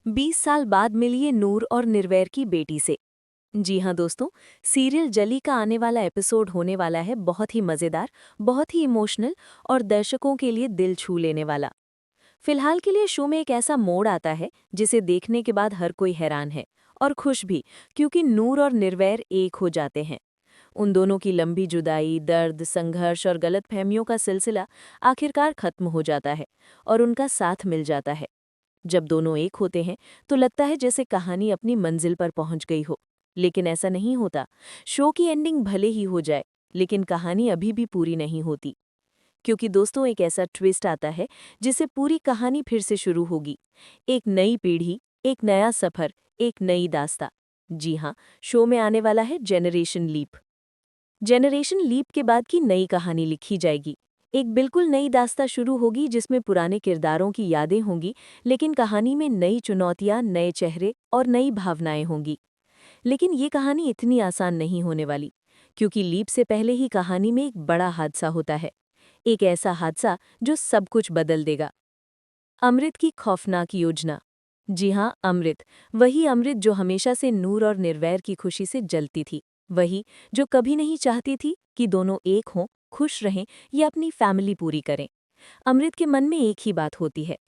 20 साल बाद मिलिए नूर और निर्वैर की बेटी से। जी हाँ दोस्तों, सीरियल जली का आने वाला एपिसोड होने वाला है बहुत ही मज़ेदार, बहुत ही इमोशनल और दर्शकों के लिए दिल छू लेने वाला। फिलहाल के लिए शो में एक ऐसा मोड़ आता है जिसे देखने के बाद हर कोई हैरान है और खुश भी, क्योंकि नूर और निर्वैर एक हो जाते हैं। उन दोनों की लंबी जुदाई, दर्द, संघर्ष और गलतफहमियों का सिलसिला आखिरकार खत्म हो जाता है और उनका साथ मिल जाता है। जब दोनों एक होते हैं तो लगता है जैसे कहानी अपनी मंजिल पर पहुंच गई हो, लेकिन ऐसा नहीं होता। शो की एंडिंग भले ही हो जाए, लेकिन कहानी अभी भी पूरी नहीं होती, क्योंकि दोस्तों एक ऐसा ट्विस्ट आता है जिससे पूरी कहानी फिर से शुरू होगी। एक नई पीढ़ी, एक नया सफर, एक नई दास्ता। जी हाँ, शो में आने वाला है जेनरेशन लीप। जेनरेशन लीप के बाद की नई कहानी लिखी जाएगी। एक बिल्कुल नई दास्तां शुरू होगी जिसमें पुराने किरदारों की यादें होंगी, लेकिन कहानी में नई चुनौतियां, नए चेहरे और नई भावनाएं होंगी। लेकिन ये कहानी इतनी आसान नहीं होने वाली, क्योंकि लीप से पहले ही कहानी में एक बड़ा हादसा होता है। एक ऐसा हादसा जो सब कुछ बदल देगा। अमृत की खौफनाक योजना। जी हाँ, अमृत, वही अमृत जो हमेशा से नूर और निर्वैर की खुशी से जलती थी। वही जो कभी नहीं चाहती थी कि दोनों एक हों, खुश रहें या अपनी फैमिली पूरी करें। अमृत के मन में एक ही बात होती है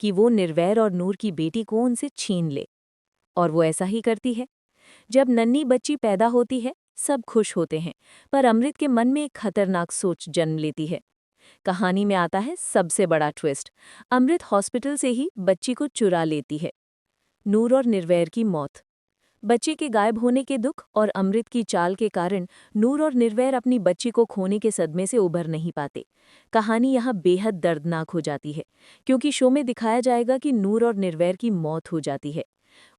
कि वो निर्वैर और नूर की बेटी को उनसे छीन ले। और वो ऐसा ही करती है। जब नन्ही बच्ची पैदा होती है, सब खुश होते हैं, पर अमृत के मन में एक खतरनाक सोच जन्म लेती है। कहानी में आता है सबसे बड़ा ट्विस्ट। अमृत हॉस्पिटल से ही बच्ची को चुरा लेती है। नूर और निर्वैर की मौत। बच्चे के गायब होने के दुख और अमृत की चाल के कारण नूर और निर्वैर अपनी बच्ची को खोने के सदमे से उभर नहीं पाते। कहानी यहाँ बेहद दर्दनाक हो जाती है, क्योंकि शो में दिखाया जाएगा कि नूर और निर्वैर की मौत हो जाती है।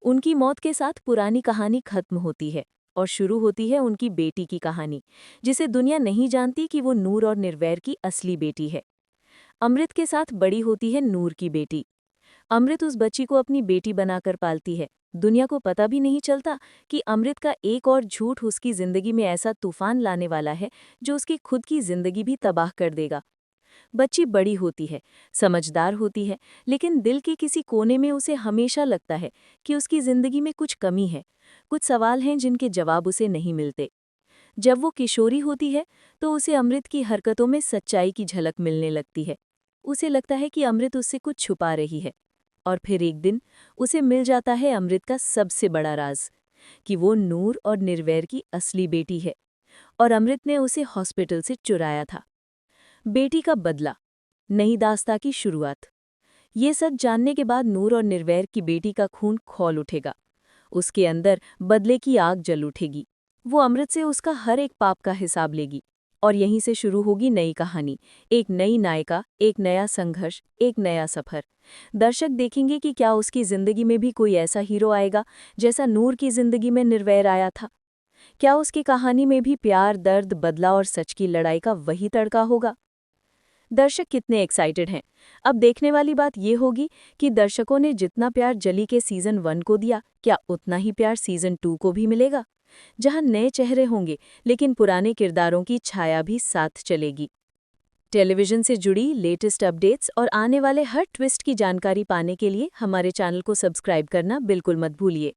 उनकी मौत के साथ पुरानी कहानी खत्म होती है और शुरू होती है उनकी बेटी की कहानी, जिसे दुनिया नहीं जानती कि वो नूर और निर्वैर की असली बेटी है। अमृत के साथ बड़ी होती है नूर की बेटी। अमृत उस बच्ची को अपनी बेटी बनाकर पालती है। दुनिया को पता भी नहीं चलता कि अमृत का एक और झूठ उसकी जिंदगी में ऐसा तूफान लाने वाला है जो उसकी खुद की जिंदगी भी तबाह कर देगा। बच्ची बड़ी होती है, समझदार होती है, लेकिन दिल के किसी कोने में उसे हमेशा लगता है कि उसकी जिंदगी में कुछ कमी है। कुछ सवाल हैं जिनके जवाब उसे नहीं मिलते। जब वो किशोरी होती है तो उसे अमृत की हरकतों में सच्चाई की झलक मिलने लगती है। उसे लगता है कि अमृत उससे कुछ छुपा रही है। और फिर एक दिन उसे मिल जाता है अमृत का सबसे बड़ा राज, कि वो नूर और निर्वैर की असली बेटी है और अमृत ने उसे हॉस्पिटल से चुराया था। बेटी का बदला, नई दास्तां की शुरुआत। ये सब जानने के बाद नूर और निर्वैर की बेटी का खून खौल उठेगा। उसके अंदर बदले की आग जल उठेगी। वो अमृत से उसका हर एक पाप का हिसाब लेगी। और यहीं से शुरू होगी नई कहानी। एक नई नायिका, एक नया संघर्ष, एक नया सफर। दर्शक देखेंगे कि क्या उसकी जिंदगी में भी कोई ऐसा हीरो आएगा जैसा नूर की जिंदगी में निर्वैर आया था। क्या उसकी कहानी में भी प्यार, दर्द, बदला और सच की लड़ाई का वही तड़का होगा। दर्शक कितने एक्साइटेड हैं। अब देखने वाली बात ये होगी कि दर्शकों ने जितना प्यार जली के सीजन 1 को दिया, क्या उतना ही प्यार सीजन 2 को भी मिलेगा, जहां नए चेहरे होंगे लेकिन पुराने किरदारों की छाया भी साथ चलेगी। टेलीविजन से जुड़ी लेटेस्ट अपडेट्स और आने वाले हर ट्विस्ट की जानकारी पाने के लिए हमारे चैनल को सब्सक्राइब करना बिल्कुल मत भूलिए।